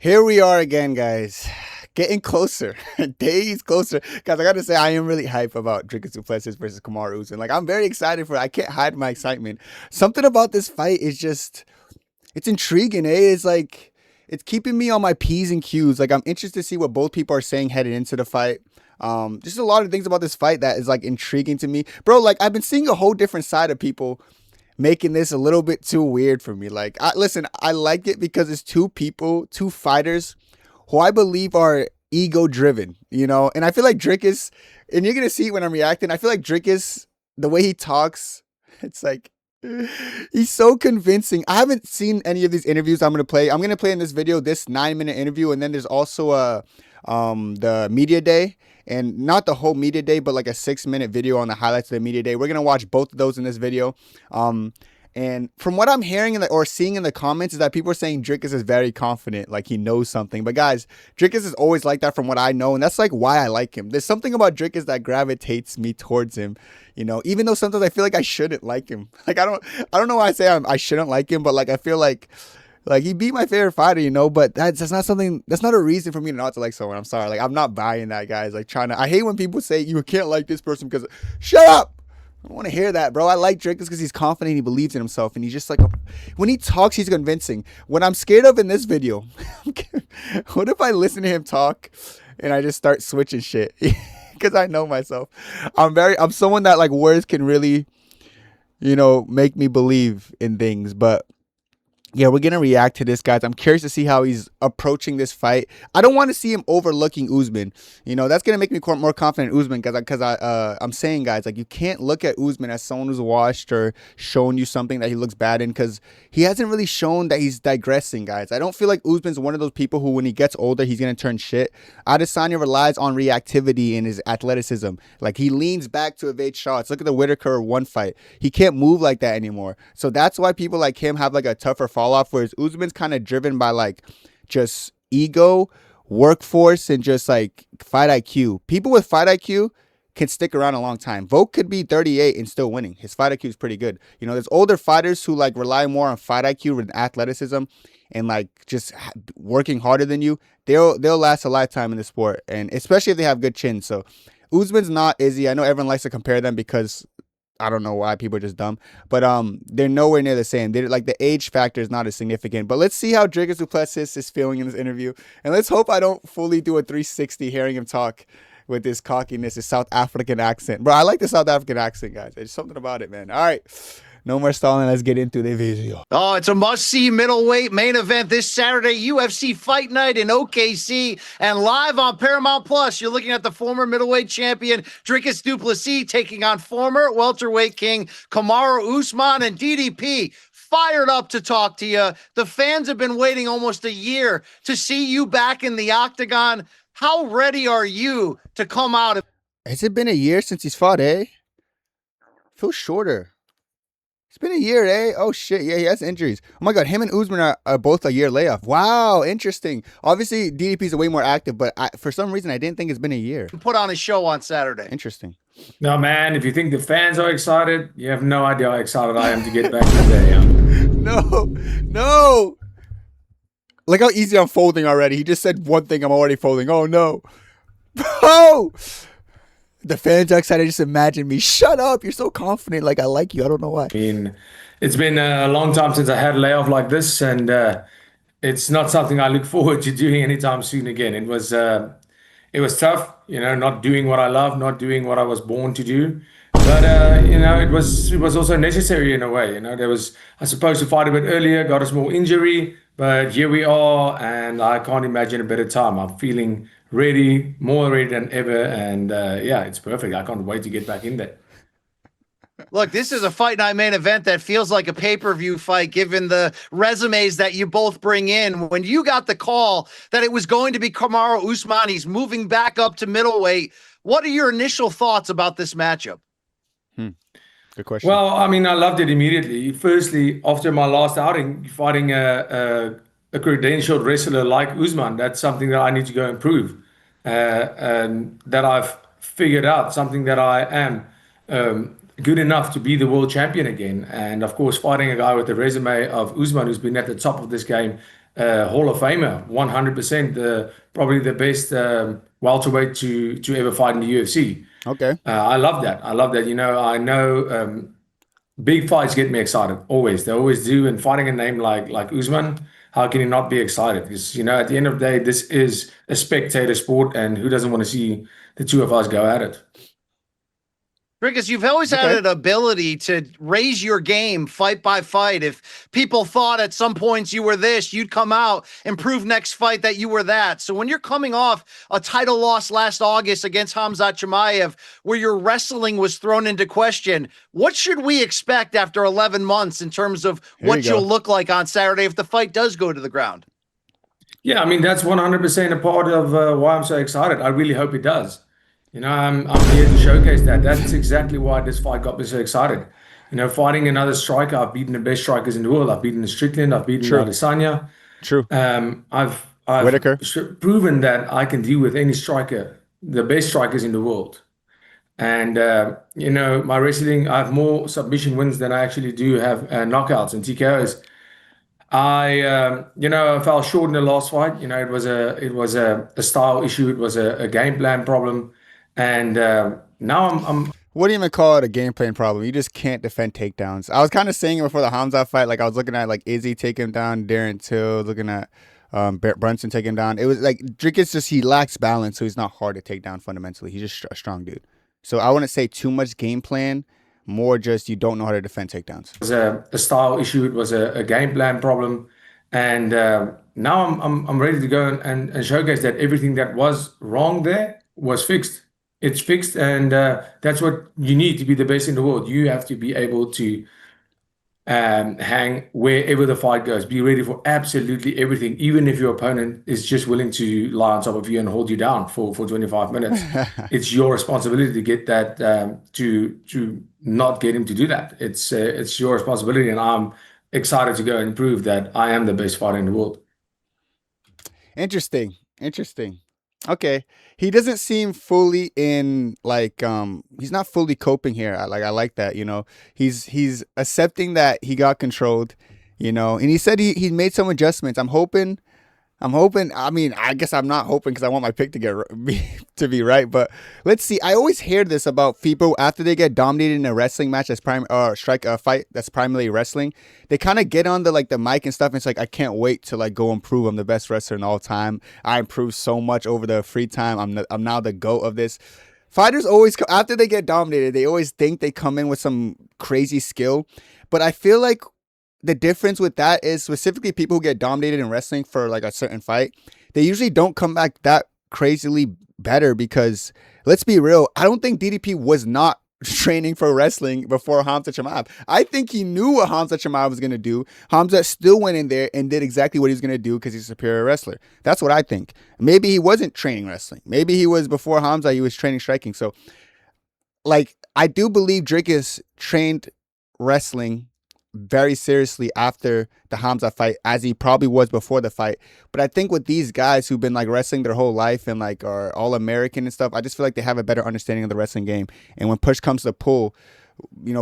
Here we are again, guys. Getting closer, days closer. Guys, I gotta say, I am really hype about Dricus Du Plessis versus Kamaru Usman. Like, I'm very excited for it. I can't hide my excitement. Something about this fight is just, it's intriguing, eh? It's like, it's keeping me on my P's and Q's. Like, I'm interested to see what both people are saying headed into the fight. Just a lot of things about this fight that is like intriguing to me, bro. Like, I've been seeing a whole different side of people making this a little bit too weird for me. Like, listen, I like it because it's two people, two fighters who I believe are ego driven, And I feel like Dricus, and you're gonna see it when I'm reacting. I feel like Dricus, the way he talks, it's like he's so convincing. I haven't seen any of these interviews I'm gonna play. I'm gonna play in this video this 9-minute interview, and then there's also the media day. And not the whole media day, but like a 6-minute video on the highlights of the media day. We're gonna watch both of those in this video. And from what I'm hearing or seeing in the comments is that people are saying Dricus is very confident, like he knows something. But guys, Dricus is always like that from what I know, and that's like why I like him. There's something about Dricus that gravitates me towards him, even though sometimes I feel like I shouldn't like him. Like I don't know why I say I shouldn't like him, but like I feel like he beat my favorite fighter, but that's not something, that's not a reason for me not to like someone. I'm sorry. Like, I'm not buying that, guys. Like, I hate when people say you can't like this person because, shut up. I don't want to hear that, bro. I like Drake because he's confident, he believes in himself, and he's just like, when he talks, he's convincing. What I'm scared of in this video, what if I listen to him talk and I just start switching shit? Because I know myself. I'm someone that like words can really, make me believe in things, but yeah, we're gonna react to this, guys. I'm curious to see how he's approaching this fight. I don't want to see him overlooking Usman. That's gonna make me more confident in Usman because I'm saying, guys, like you can't look at Usman as someone who's washed or shown you something that he looks bad in because he hasn't really shown that he's digressing, guys. I don't feel like Usman's one of those people who, when he gets older, he's gonna turn shit. Adesanya relies on reactivity in his athleticism. Like he leans back to evade shots. Look at the Whitaker one fight. He can't move like that anymore. So that's why people like him have like a tougher fall off, whereas Usman's kind of driven by like just ego, workforce, and just like fight IQ. People with fight IQ can stick around a long time. Volk could be 38 and still winning. His fight IQ is pretty good. There's older fighters who like rely more on fight IQ than athleticism and like just working harder than you. They'll last a lifetime in the sport, and especially if they have good chins. So Usman's not Izzy. I know everyone likes to compare them because I don't know why people are just dumb, but they're nowhere near the same. They're like the age factor is not as significant. But let's see how Dricus Du Plessis is feeling in this interview, and let's hope I don't fully do a 360 hearing him talk with his cockiness, his South African accent. Bro, I like the South African accent, guys. There's something about it, man. All right. No more stalling. Let's get into the video. Oh, it's a must-see middleweight main event this Saturday, UFC Fight Night in OKC, and live on Paramount Plus. You're looking at the former middleweight champion Dricus Du Plessis taking on former welterweight king Kamaru Usman, and DDP fired up to talk to you. The fans have been waiting almost a year to see you back in the octagon. How ready are you to come out? Has it been a year since he's fought, eh? Feels shorter. It's been a year, eh? Oh, shit. Yeah, he has injuries. Oh, my God. Him and Usman are both a year layoff. Wow. Interesting. Obviously, DDP's way more active, but for some reason, I didn't think it's been a year. Put on a show on Saturday. Interesting. No, man. If you think the fans are excited, you have no idea how excited I am to get back today. No. Look how easy I'm folding already. He just said one thing. I'm already folding. Oh, no. Oh! The fans are excited. Just imagine me. Shut up. You're so confident. Like, I like you. I don't know why. I mean, it's been a long time since I had a layoff like this, and it's not something I look forward to doing anytime soon again. It was tough, not doing what I love, not doing what I was born to do. But it was also necessary in a way. I was supposed to fight a bit earlier, got a small injury, but here we are, and I can't imagine a better time. I'm feeling ready, more ready than ever, and yeah, it's perfect. I can't wait to get back in there. Look, this is a Fight Night main event that feels like a pay-per-view fight, given the resumes that you both bring in. When you got the call that it was going to be Kamaru Usman, he's moving back up to middleweight. What are your initial thoughts about this matchup? Good question. Well, I mean, I loved it immediately. Firstly, after my last outing, fighting a credentialed wrestler like Usman, that's something that I need to go improve. And that I've figured out, something that I am good enough to be the world champion again. And of course, fighting a guy with the resume of Usman, who's been at the top of this game Hall of Famer, 100%. Probably the best welterweight to ever fight in the UFC. Okay. I love that. I love that. I know big fights get me excited. Always, they always do. And fighting a name like Usman, how can you not be excited? Because at the end of the day, this is a spectator sport, and who doesn't want to see the two of us go at it? Dricus, you've always had Okay. an ability to raise your game fight by fight. If people thought at some points you were this, you'd come out and prove next fight that you were that. So when you're coming off a title loss last August against Khamzat Chimaev, where your wrestling was thrown into question, what should we expect after 11 months in terms of Here you what you'll go. look like on Saturday if the fight does go to the ground? Yeah, I mean that's 100% a part of why I'm so excited. I really hope it does. I'm here to showcase that. That's exactly why this fight got me so excited. Fighting another striker. I've beaten the best strikers in the world. I've beaten Strickland. I've beaten True. Adesanya. True. I've Whitaker. proven that I can deal with any striker, the best strikers in the world. And my wrestling, I have more submission wins than I actually do have knockouts and TKOs. I fell short in the last fight. It was a style issue. It was a game plan problem, and now I'm Wouldn't even call it a game plan problem. You just can't defend takedowns. I was kind of saying it before the Hamza fight. Like I was looking at like Izzy take him down, Darren Till, looking at Brunson take him down. It was like Dricus he lacks balance, so he's not hard to take down fundamentally. He's just a strong dude. So I wouldn't say too much game plan, more just you don't know how to defend takedowns. It was a style issue. It was a game plan problem, and now I'm ready to go and showcase that everything that was wrong there was fixed. It's fixed, and that's what you need to be the best in the world. You have to be able to hang wherever the fight goes. Be ready for absolutely everything, even if your opponent is just willing to lie on top of you and hold you down for 25 minutes. It's your responsibility to get that to not get him to do that. It's your responsibility, and I'm excited to go and prove that I am the best fighter in the world. Interesting. Interesting. Okay. He doesn't seem fully in like he's not fully coping here. I like that, He's accepting that he got controlled, and he said he made some adjustments. I mean, I guess I'm not hoping because I want my pick to to be right. But let's see. I always hear this about people after they get dominated in a wrestling match that's strike a fight that's primarily wrestling. They kind of get on the mic and stuff. And it's like I can't wait to go improve. I'm the best wrestler in all time. I improved so much over the free time. I'm now the GOAT of this. Fighters always after they get dominated, they always think they come in with some crazy skill. But I feel like the difference with that is specifically people who get dominated in wrestling for a certain fight, they usually don't come back that crazily better because let's be real, I don't think DDP was not training for wrestling before Khamzat Chimaev. I think he knew what Khamzat Chimaev was going to do. Khamzat still went in there and did exactly what he was going to do because he's a superior wrestler. That's what I think. Maybe he wasn't training wrestling. Maybe he was before Khamzat, he was training striking. So I do believe Dricus trained wrestling very seriously after the Hamza fight, as he probably was before the fight. But I think with these guys who've been wrestling their whole life and are all American and stuff, I just feel like they have a better understanding of the wrestling game. And when push comes to pull,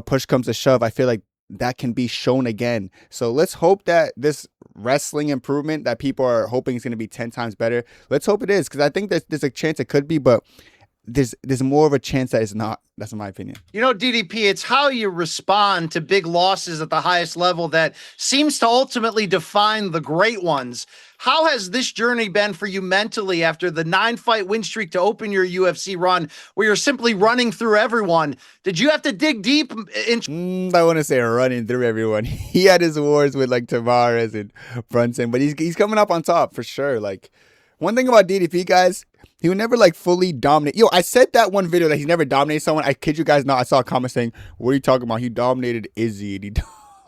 push comes to shove, I feel like that can be shown again. So let's hope that this wrestling improvement that people are hoping is going to be 10 times better. Let's hope it is, because I think there's a chance it could be, but there's more of a chance that it's not. That's my opinion. DDP, it's how you respond to big losses at the highest level that seems to ultimately define the great ones. How has this journey been for you mentally after the 9-fight win streak to open your UFC run, where you're simply running through everyone? Did you have to dig deep in? I want to say running through everyone. He had his wars with Tavares and Brunson, but he's coming up on top for sure. One thing about DDP, guys, he would never fully dominate. I said that one video that he's never dominated someone. I kid you guys not. I saw a comment saying, "What are you talking about? He dominated Izzy and he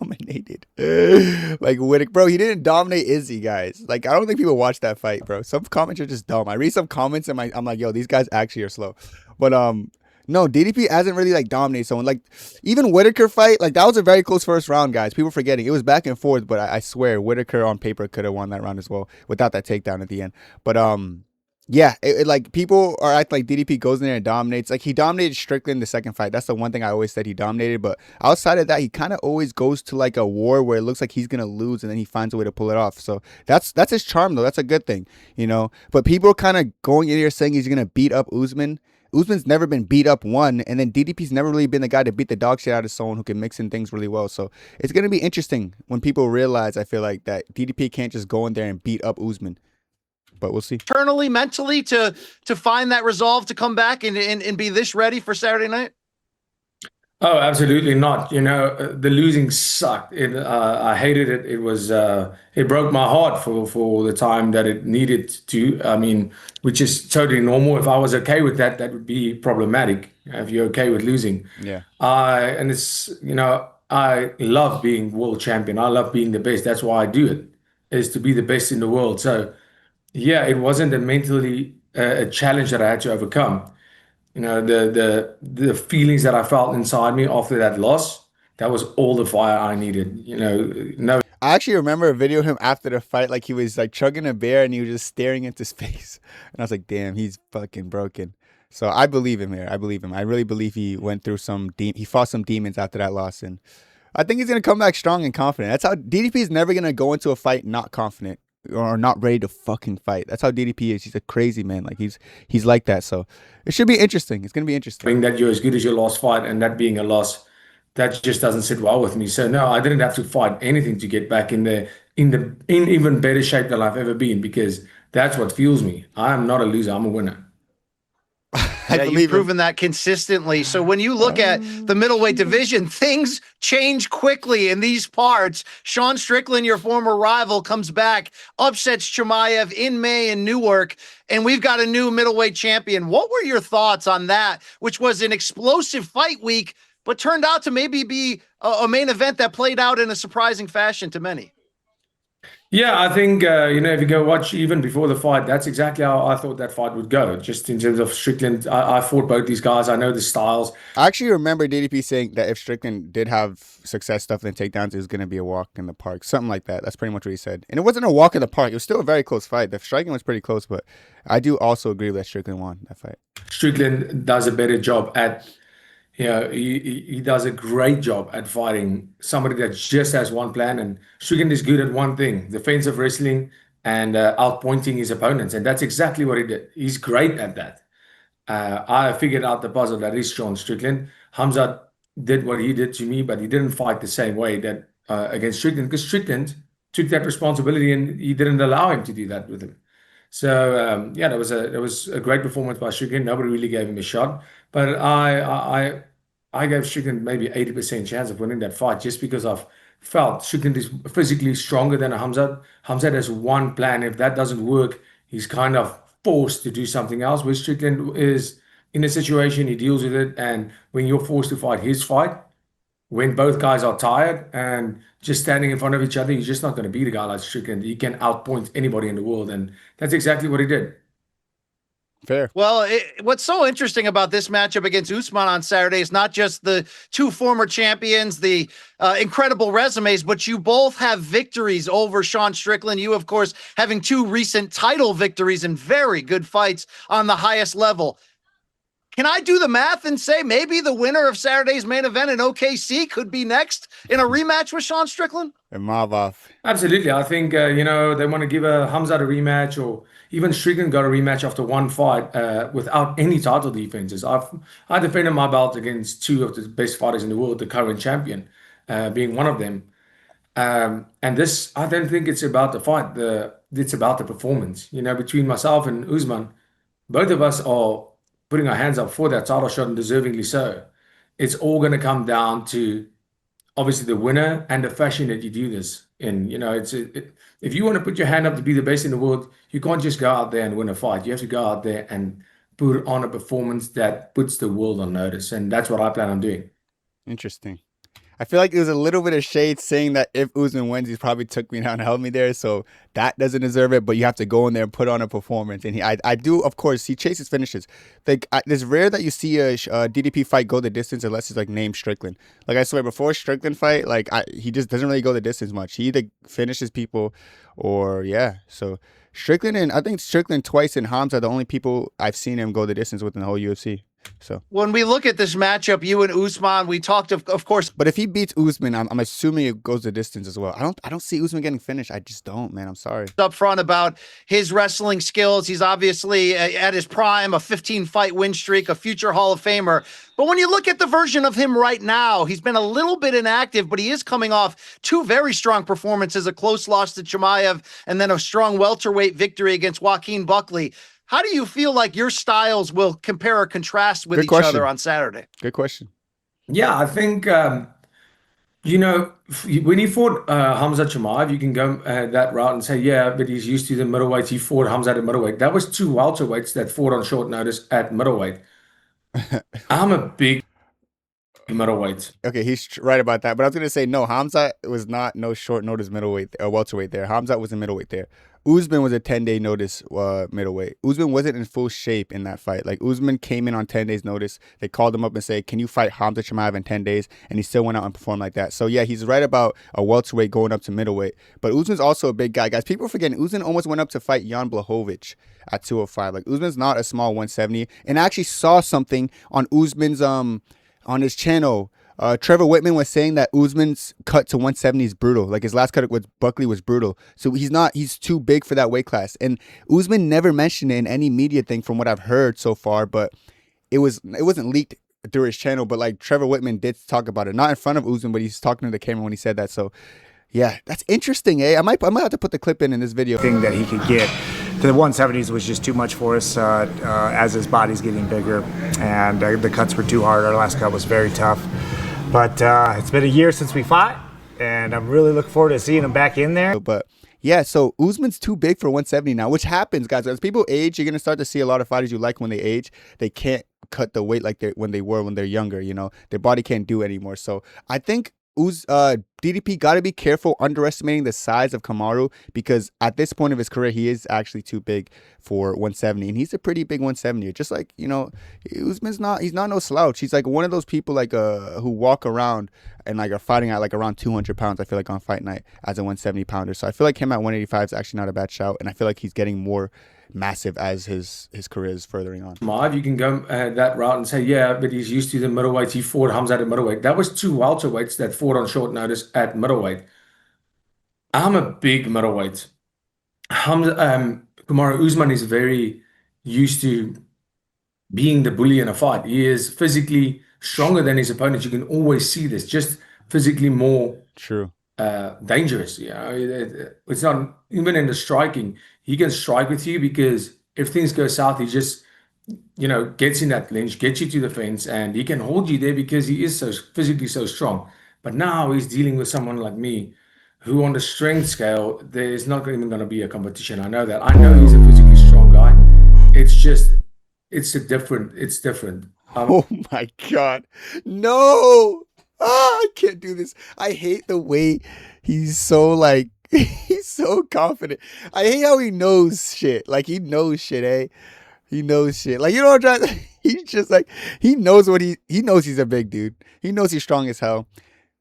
dominated Whittaker." Bro, he didn't dominate Izzy, guys. I don't think people watch that fight, bro. Some comments are just dumb. I read some comments and I'm like, yo, these guys actually are slow. But no, DDP hasn't really dominated someone. Even Whittaker fight, that was a very close first round, guys. People forgetting it was back and forth, but I swear Whittaker on paper could have won that round as well without that takedown at the end. But Yeah, like people are acting like DDP goes in there and dominates. Like he dominated Strickland the second fight. That's the one thing I always said he dominated. But outside of that, he kind of always goes to like a war where it looks like he's gonna lose, and then he finds a way to pull it off. So that's his charm, though. That's a good thing, you know. But people are kind of going in here saying he's gonna beat up Usman. Usman's never been beat up one, and then DDP's never really been the guy to beat the dog shit out of someone who can mix in things really well. So it's gonna be interesting when people realize, I feel like, that DDP can't just go in there and beat up Usman. But we'll see. Internally, mentally, to find that resolve to come back and be this ready for Saturday night? Oh, absolutely not. You know, the losing sucked. I hated it. It broke my heart for the time that it needed to. I mean, which is totally normal. If I was okay with that, that would be problematic. If you're okay with losing, Yeah. and it's, you know, I love being world champion. I love being the best. That's why I do it, is to be the best in the world. So yeah, it wasn't a mentally a challenge that I had to overcome. You know, the feelings that I felt inside me after that loss, that was all the fire I needed. You know, no. I actually remember a video of him after the fight, like he was like chugging a beer and he was just staring into space. And I was like, damn, he's fucking broken. So I believe him here. I believe him. I really believe he went through he fought some demons after that loss. And I think he's going to come back strong and confident. That's how DDP is never going to go into a fight not confident or not ready to fucking fight. That's how DDP is. He's a crazy man. Like he's like that. So it should be interesting. It's going to be interesting. Being that you're as good as your last fight and that being a loss, that just doesn't sit well with me. So no, I didn't have to fight anything to get back in even better shape than I've ever been, because that's what fuels me. I am not a loser. I'm a winner. Yeah, you've proven that consistently. So when you look at the middleweight division, things change quickly in these parts. Sean Strickland, your former rival, comes back, upsets Chimaev in May in Newark, and we've got a new middleweight champion. What were your thoughts on that, which was an explosive fight week, but turned out to maybe be a main event that played out in a surprising fashion to many? Yeah, I think, you know, if you go watch even before the fight, that's exactly how I thought that fight would go. Just in terms of Strickland, I fought both these guys. I know the styles. I actually remember DDP saying that if Strickland did have success stuff in takedowns, it was going to be a walk in the park. Something like that. That's pretty much what he said. And it wasn't a walk in the park. It was still a very close fight. The striking was pretty close, but I do also agree that Strickland won that fight. Strickland does a better job at, you know, he does a great job at fighting somebody that just has one plan. And Strickland is good at one thing: defensive wrestling and outpointing his opponents. And that's exactly what he did. He's great at that. I figured out the puzzle that is Sean Strickland. Hamzat did what he did to me, but he didn't fight the same way that against Strickland, because Strickland took that responsibility and he didn't allow him to do that with him. So yeah, that was a great performance by Strickland. Nobody really gave him a shot, but I gave Strickland maybe 80% chance of winning that fight, just because I've felt Strickland is physically stronger than Hamzat. Hamzat has one plan. If that doesn't work, he's kind of forced to do something else. Where Strickland is in a situation, he deals with it, and when you're forced to fight his fight, when both guys are tired and just standing in front of each other, you're just not going to beat a guy like Strickland. He can outpoint anybody in the world, and that's exactly what he did. Fair. Well, what's so interesting about this matchup against Usman on Saturday is not just the two former champions, the incredible resumes, but you both have victories over Sean Strickland. You, of course, having two recent title victories and very good fights on the highest level. Can I do the math and say maybe the winner of Saturday's main event in OKC could be next in a rematch with Sean Strickland? And Mavov. Absolutely. I think, you know, they want to give a Hamzat a rematch, or even Strickland got a rematch after one fight without any title defenses. I defended my belt against two of the best fighters in the world, the current champion being one of them. And this, I don't think it's about the fight. It's about the performance. You know, between myself and Usman, both of us are putting our hands up for that title shot, and deservingly so. It's all going to come down to obviously the winner and the fashion that you do this in. You know, if you want to put your hand up to be the best in the world, you can't just go out there and win a fight. You have to go out there and put on a performance that puts the world on notice, and that's what I plan on doing. Interesting. I feel like it was a little bit of shade saying that if Usman wins, he probably took me down and held me there. So that doesn't deserve it, but you have to go in there and put on a performance. And I do, of course, he chases finishes. Like, it's rare that you see a DDP fight go the distance unless it's like named Strickland. Like, I swear, before Strickland fight, like he just doesn't really go the distance much. He either finishes people or, yeah. So Strickland and I think Strickland twice and Hamza are the only people I've seen him go the distance with in the whole UFC. So When we look at this matchup, you and Usman, we talked of course. but if he beats Usman, I'm assuming it goes the distance as well. I don't see Usman getting finished. I just don't, man. I'm sorry. Up front about his wrestling skills. He's obviously at his prime, a 15-fight win streak, a future Hall of Famer. But when you look at the version of him right now, he's been a little bit inactive, but he is coming off two very strong performances, a close loss to Chimaev and then a strong welterweight victory against Joaquin Buckley. How do you feel like your styles will compare or contrast with each other on Saturday? Good question. Yeah, I think, you know, when he fought Hamza Chimaev, you can go that route and say, yeah, but he's used to the middleweights. He fought Hamza at middleweight. That was two welterweights that fought on short notice at middleweight. I'm a big middleweight. Okay, he's right about that. But I was gonna say no. Hamza was not no short notice middleweight or welterweight there. Hamza was a middleweight there. Usman was a 10-day notice middleweight. Usman wasn't in full shape in that fight. Like Usman came in on 10 days notice. They called him up and said, "Can you fight Hamza Chimaev in 10 days?" And he still went out and performed like that. So yeah, he's right about a welterweight going up to middleweight. But Usman's also a big guy, guys. People are forgetting Usman almost went up to fight Jan Blachowicz at 205. Like Usman's not a small 170. And I actually saw something on Usman's on his channel. Trevor Whitman was saying that Usman's cut to 170 is brutal. Like his last cut with Buckley was brutal. So he's too big for that weight class. And Usman never mentioned it in any media thing from what I've heard so far, but it wasn't leaked through his channel, but like Trevor Whitman did talk about it. Not in front of Usman, but he's talking to the camera when he said that. So yeah, that's interesting, eh? I might have to put the clip in this video. Thing that he could get to the 170s was just too much for us as his body's getting bigger, and the cuts were too hard. Our last cut was very tough. But it's been a year since we fought, and I'm really looking forward to seeing him back in there. But yeah, so Usman's too big for 170 now, which happens, guys. As people age, you're going to start to see a lot of fighters you like when they age. They can't cut the weight like when they're younger, you know. Their body can't do it anymore. So I think DDP got to be careful underestimating the size of Kamaru, because at this point of his career, he is actually too big for 170, and he's a pretty big 170. Just like, you know, he's not no slouch. He's like one of those people like who walk around and like are fighting at like around 200 pounds, I feel like, on fight night as a 170 pounder. So I feel like him at 185 is actually not a bad shout, and I feel like he's getting more massive as his career is furthering on. You can go that route and say, yeah, but he's used to the middleweights. He fought Hamza at middleweight. That was two welterweights that fought on short notice at middleweight. I'm a big middleweight. Kamaru Usman is very used to being the bully in a fight. He is physically stronger than his opponents. You can always see this, just physically more True. Dangerous. You know, it's not even in the striking. He can strike with you because if things go south, he just, you know, gets in that clinch, gets you to the fence, and he can hold you there because he is so physically so strong. But now he's dealing with someone like me, who on the strength scale, there's not even going to be a competition. I know that. I know he's a physically strong guy. It's just, it's different. Oh my God. No. I can't do this. I hate the way he's so like, he's so confident. I hate how he knows shit. Like he knows shit, eh? He knows shit. Like, you know what I'm trying to, he's just like, he knows what he knows he's a big dude. He knows he's strong as hell.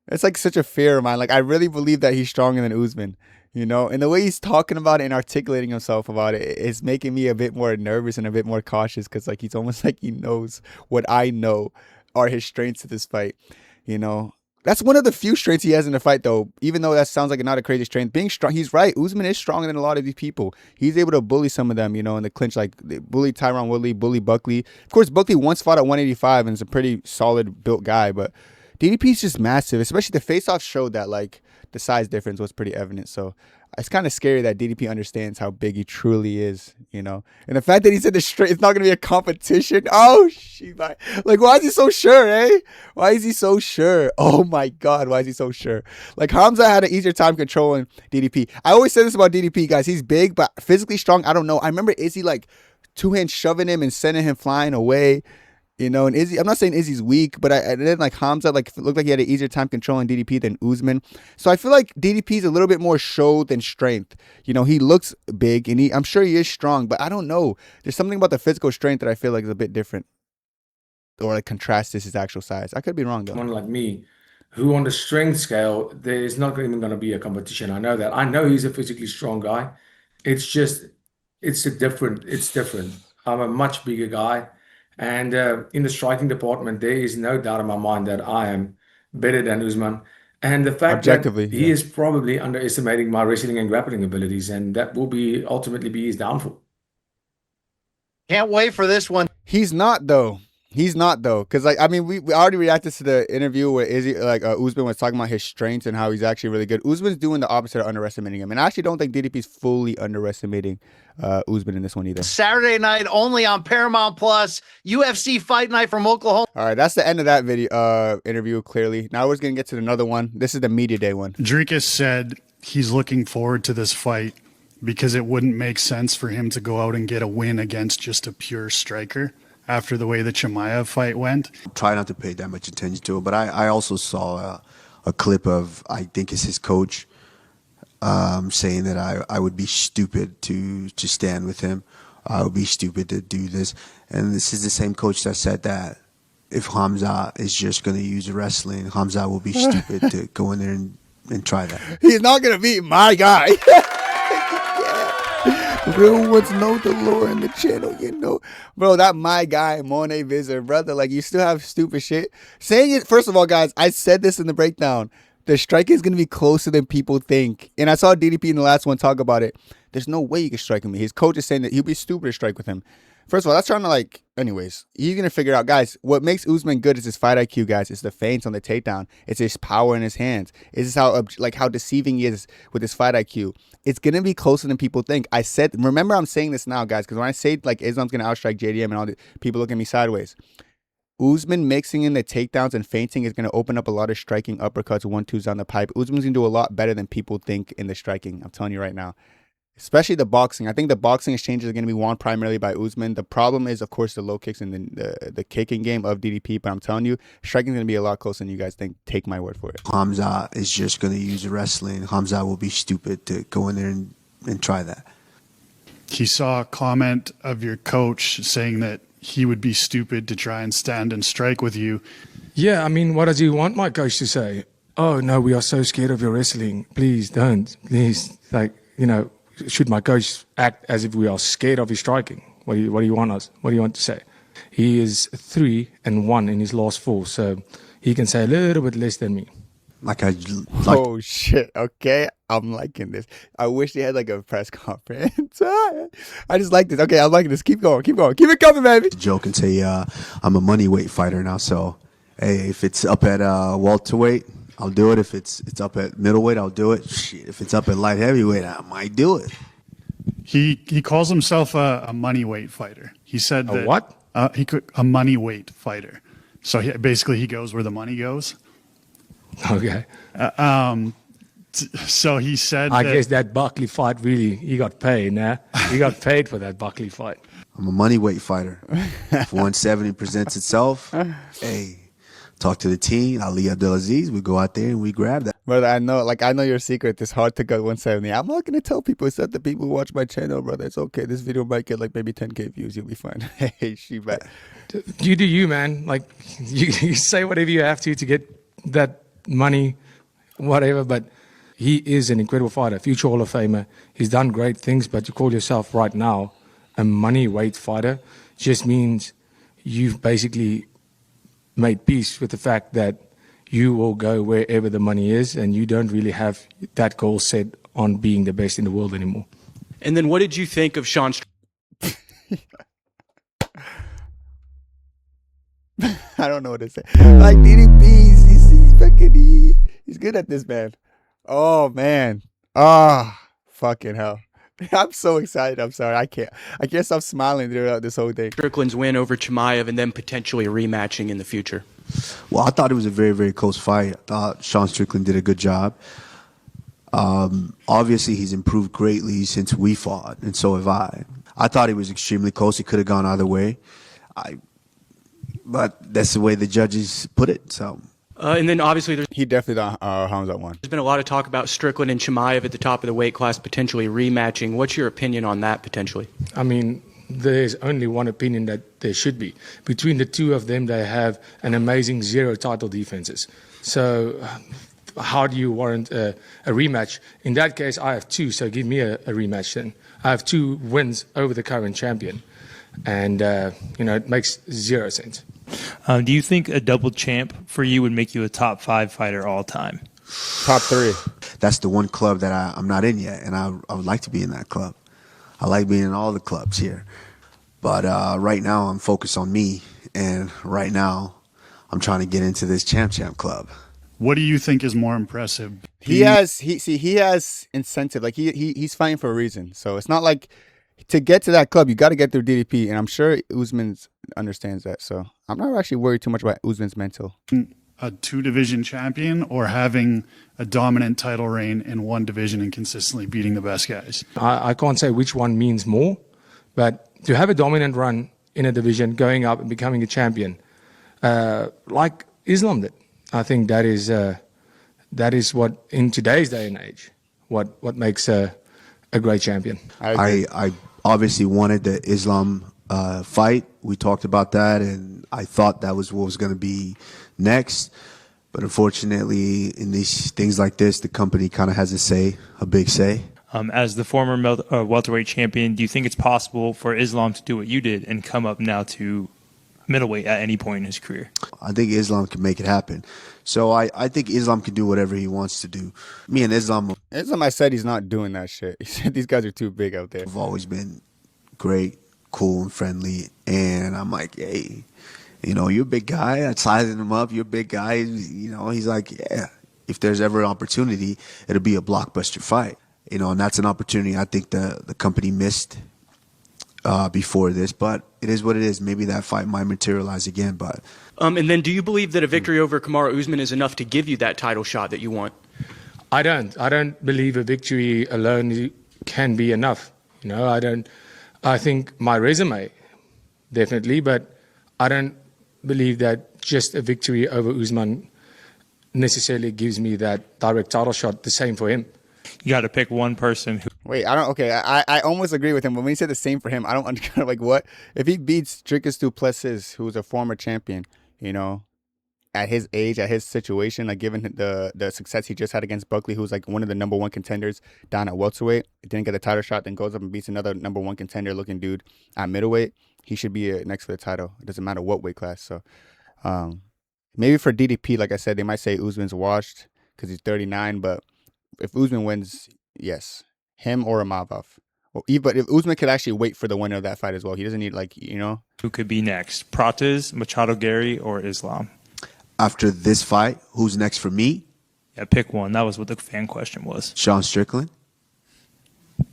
It's like such a fear of mine. Like I really believe that he's stronger than Usman, you know? And the way he's talking about it and articulating himself about it is making me a bit more nervous and a bit more cautious, because like he's almost like he knows what I know are his strengths to this fight, you know? That's one of the few strengths he has in the fight, though. Even though that sounds like not a crazy strength, being strong, he's right. Usman is stronger than a lot of these people. He's able to bully some of them, you know, in the clinch, like bully Tyron Woodley, bully Buckley. Of course, Buckley once fought at 185 and is a pretty solid built guy, but DDP's just massive. Especially the face-off showed that like the size difference was pretty evident. So it's kind of scary that DDP understands how big he truly is, you know. And the fact that he said it's not going to be a competition. Oh, like, why is he so sure, eh? Why is he so sure? Oh my God, why is he so sure? Like Hamza had an easier time controlling DDP. I always say this about DDP, guys. He's big, but physically strong. I don't know. I remember Izzy like two-hand shoving him and sending him flying away. You know, and Izzy, I'm not saying Izzy's weak, but and then like Hamza like looked like he had an easier time controlling DDP than Usman. So I feel like DDP's a little bit more show than strength. You know, he looks big and I'm sure he is strong, but I don't know. There's something about the physical strength that I feel like is a bit different, or like contrasts his actual size. I could be wrong though. Someone like me, who on the strength scale, there's not even going to be a competition. I know that. I know he's a physically strong guy. It's just, It's different. I'm a much bigger guy. And in the striking department, there is no doubt in my mind that I am better than Usman. And the fact that Objectively, he yeah. is probably underestimating my wrestling and grappling abilities, and that will be ultimately be his downfall. Can't wait for this one. He's not though. He's not though, because like I mean, we already reacted to the interview where Usman was talking about his strengths and how he's actually really good. Usman's doing the opposite of underestimating him, and I actually don't think DDP's fully underestimating Usman in this one either. Saturday night only on Paramount Plus. UFC Fight Night from Oklahoma. All right, that's the end of that video interview. Clearly, now we're gonna get to another one. This is the media day one. Dricus said he's looking forward to this fight because it wouldn't make sense for him to go out and get a win against just a pure striker after the way the Chimaev fight went. Try not to pay that much attention to it, but I also saw a clip of, I think it's his coach, saying that I would be stupid to stand with him. I would be stupid to do this. And this is the same coach that said that if Hamza is just going to use wrestling, Hamza will be stupid to go in there and try that. He's not gonna beat my guy. Real ones know the lore in the channel, you know. Bro, that my guy, Monet Visitor, brother, like, you still have stupid shit. Saying it, first of all, guys, I said this in the breakdown. The strike is going to be closer than people think. And I saw DDP in the last one talk about it. There's no way you can strike him. His coach is saying that he'll be stupid to strike with him. First of all, that's trying to, like, anyways, he's going to figure it out. Guys, what makes Usman good is his fight IQ, guys. It's the feints on the takedown. It's his power in his hands. It's how deceiving he is with his fight IQ. It's going to be closer than people think. I said, remember I'm saying this now, guys, because when I say, like, Islam's going to outstrike JDM and all the people look at me sideways. Usman mixing in the takedowns and feinting is going to open up a lot of striking uppercuts, 1-2s down the pipe. Usman's going to do a lot better than people think in the striking. I'm telling you right now. Especially the boxing. I think the boxing exchanges are going to be won primarily by Usman. The problem is, of course, the low kicks and the kicking game of DDP. But I'm telling you, striking is going to be a lot closer than you guys think. Take my word for it. Hamza is just going to use wrestling. Hamza will be stupid to go in there and try that. He saw a comment of your coach saying that he would be stupid to try and stand and strike with you. Yeah, I mean, what does he want my coach to say? Oh, no, we are so scared of your wrestling. Please don't. Please, like, you know, should my coach act as if we are scared of his striking? What do you want us? What do you want to say? He is 3-1 in his last 4, so he can say a little bit less than me. Oh shit! Okay, I'm liking this. I wish they had like a press conference. I just like this. Okay, I'm liking this. Keep going. Keep it coming, baby. Joke and say I'm a money weight fighter now. So, hey, if it's up at welterweight, I'll do it. If it's up at middleweight, I'll do it. Shit, if it's up at light heavyweight, I might do it. He calls himself a money weight fighter. He said that what? A money weight fighter. So basically, he goes where the money goes. Okay. So he said I guess that Buckley fight really, he got paid, nah? He got paid for that Buckley fight. I'm a money weight fighter. If 170 presents itself, hey, talk to the team. Ali Abdelaziz, we go out there and we grab that. Brother, I know your secret. It's hard to go 170. I'm not going to tell people, except the people who watch my channel, brother. It's okay. This video might get like maybe 10K views. You'll be fine. Hey, she back. You do you, man. Like, you say whatever you have to get that money, whatever, but he is an incredible fighter, future Hall of Famer. He's done great things, but you call yourself right now a money weight fighter just means you've basically made peace with the fact that you will go wherever the money is, and you don't really have that goal set on being the best in the world anymore. And then what did you think of Sean? I don't know what to say. Like DDP, he's good at this, man. Oh man. Fucking hell. I'm so excited. I'm sorry. I can't stop smiling throughout this whole thing. Strickland's win over Chimaev and then potentially rematching in the future. Well, I thought it was a very, very close fight. I thought Sean Strickland did a good job. Obviously, he's improved greatly since we fought, and so have I. I thought it was extremely close. It could have gone either way. But that's the way the judges put it. So. And then obviously he definitely harms that one. There's been a lot of talk about Strickland and Chimaev at the top of the weight class potentially rematching. What's your opinion on that potentially? I mean, there's only one opinion that there should be. Between the two of them, they have an amazing 0 title defenses. So how do you warrant a rematch? In that case, I have 2, so give me a rematch then. I have 2 wins over the current champion. And, it makes 0 sense. Do you think a double champ for you would make you a top 5 fighter all time? Top 3. That's the one club that I'm not in yet, and I would like to be in that club. I like being in all the clubs here. But right now I'm focused on me, and right now I'm trying to get into this champ club. What do you think is more impressive? He has incentive. Like he's fighting for a reason. So it's not like to get to that club, you got to get through DDP, and I'm sure Usman understands that. So I'm not actually worried too much about Usman's mental. A 2-division champion or having a dominant title reign in one division and consistently beating the best guys? I can't say which one means more, but to have a dominant run in a division, going up and becoming a champion, like Islam did, I think that is what, in today's day and age, what makes a great champion. I obviously wanted the Islam fight. We talked about that, and I thought that was what was going to be next. But unfortunately, in these things like this, the company kind of has a big say. As the former welterweight champion, do you think it's possible for Islam to do what you did and come up now to middleweight at any point in his career? I think Islam can make it happen. So I think Islam can do whatever he wants to do. Me and Islam I said he's not doing that shit. He said these guys are too big out there. have always been great, cool, and friendly. And I'm like, hey, you're a big guy. I sizing him up. You're a big guy. He's like, yeah, if there's ever an opportunity, it'll be a blockbuster fight. And that's an opportunity I think the company missed before this, but it is what it is. Maybe that fight might materialize again, but. And then do you believe that a victory over Kamaru Usman is enough to give you that title shot that you want? I don't believe a victory alone can be enough. I think my resume, definitely, but I don't believe that just a victory over Usman necessarily gives me that direct title shot. The same for him. You got to pick one person who. Wait, I almost agree with him, but when he said the same for him, I don't understand, like, what? If he beats Dricus Du Plessis, who's a former champion, at his age, at his situation, like, given the success he just had against Buckley, who's, like, one of the number 1 contenders down at welterweight, didn't get a title shot, then goes up and beats another number 1 contender-looking dude at middleweight, he should be next for the title. It doesn't matter what weight class. So maybe for DDP, like I said, they might say Usman's washed because he's 39, but if Usman wins, yes, him or Imavov. Well, but if Usman could actually wait for the winner of that fight as well, he doesn't need, Who could be next? Prates, Machado Gary, or Islam? After this fight, who's next for me? Yeah, pick one. That was what the fan question was. Sean Strickland.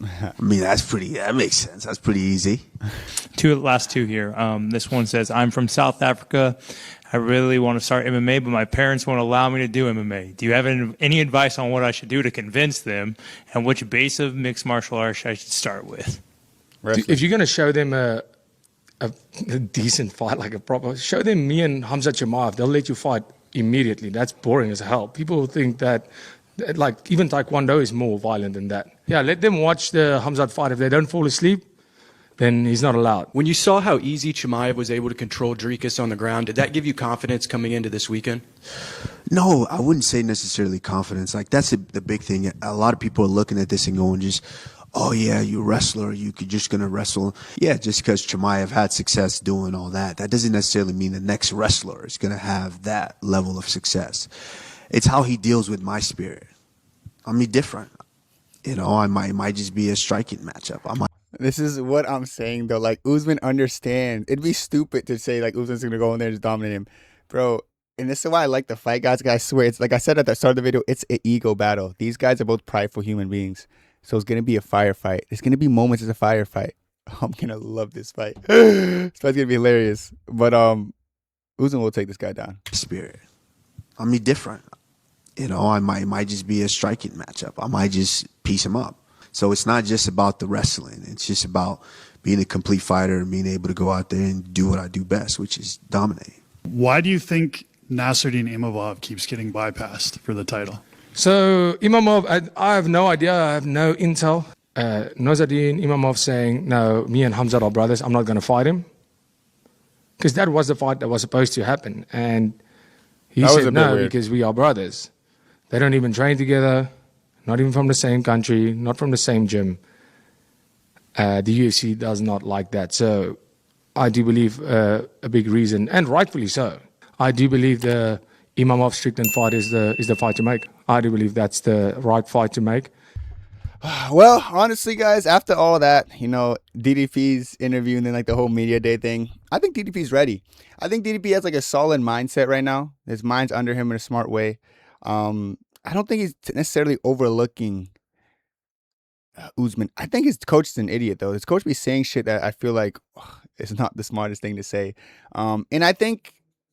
I mean, that makes sense. That's pretty easy. Last two here. This one says, I'm from South Africa. I really want to start MMA, but my parents won't allow me to do MMA. Do you have any advice on what I should do to convince them, and which base of mixed martial arts I should start with? If you're going to show them a decent fight, like a proper, show them me and Hamza Chimaev. They'll let you fight immediately. That's boring as hell. People think that, like, even Taekwondo is more violent than that. Yeah, let them watch the Hamzat fight. If they don't fall asleep, then he's not allowed. When you saw how easy Chimaev was able to control Dricus on the ground, did that give you confidence coming into this weekend? No, I wouldn't say necessarily confidence. Like, that's the big thing. A lot of people are looking at this and going just, oh, yeah, you're a wrestler. You're just going to wrestle. Yeah, just because Chimaev had success doing all that, that doesn't necessarily mean the next wrestler is going to have that level of success. It's how he deals with my spirit. I mean, different. I might just be a striking matchup. This is what I'm saying, though. Like, Usman understands. It'd be stupid to say, like, Usman's going to go in there and just dominate him. Bro, and this is why I like the fight, guys. I swear, it's like I said at the start of the video, it's an ego battle. These guys are both prideful human beings. So it's going to be a firefight. There's going to be moments as a firefight. I'm going to love this fight. This fight's going to be hilarious. But Usman will take this guy down. Spirit. I mean, different. I might just be a striking matchup. I might just piece him up. So it's not just about the wrestling. It's just about being a complete fighter and being able to go out there and do what I do best, which is dominate. Why do you think Nasruddin Imavov keeps getting bypassed for the title? So Imamov, I have no idea. I have no intel. Nasruddin Imamov saying, no, me and Hamzat are brothers. I'm not going to fight him. Because that was the fight that was supposed to happen. And he said no because we are brothers. They don't even train together, not even from the same country, not from the same gym. The UFC does not like that. So I do believe a big reason, and rightfully so, I do believe the Imamov Strickland fight is the fight to make. I do believe that's the right fight to make. Well, honestly, guys, after all that, DDP's interview and then like the whole media day thing, I think DDP's ready. I think DDP has like a solid mindset right now. His mind's under him in a smart way. I don't think he's necessarily overlooking Usman. I think his coach is an idiot, though. His coach be saying shit that I feel like is not the smartest thing to say. And I think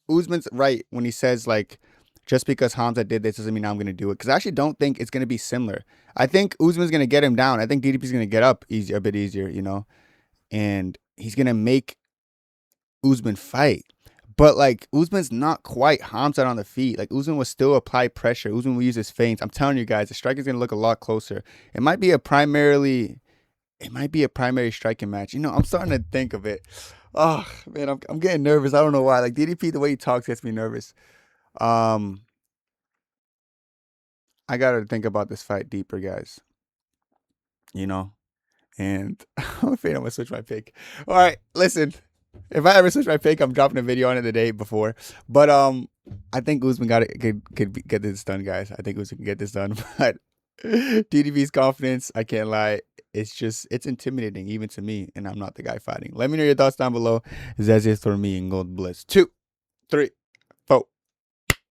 Usman's right when he says, like, just because Hamza did this doesn't mean I'm going to do it. Because I actually don't think it's going to be similar. I think Usman's going to get him down. I think DDP's going to get up a bit easier, and he's going to make Usman fight. But, like, Usman's not quite Hamza on the feet. Like, Usman will still apply pressure. Usman will use his feints. I'm telling you guys, the strike is going to look a lot closer. It might be a primary striking match. I'm starting to think of it. Oh, man, I'm getting nervous. I don't know why. Like, DDP, the way he talks gets me nervous. I got to think about this fight deeper, guys. And I'm afraid I'm going to switch my pick. All right, listen. If I ever switch my pick, I'm dropping a video on it the day before. But I think Usman could get this done, guys. I think Usman can get this done. But DDP's confidence, I can't lie. It's intimidating even to me, and I'm not the guy fighting. Let me know your thoughts down below. That's it for me, and God bless. 2, 3.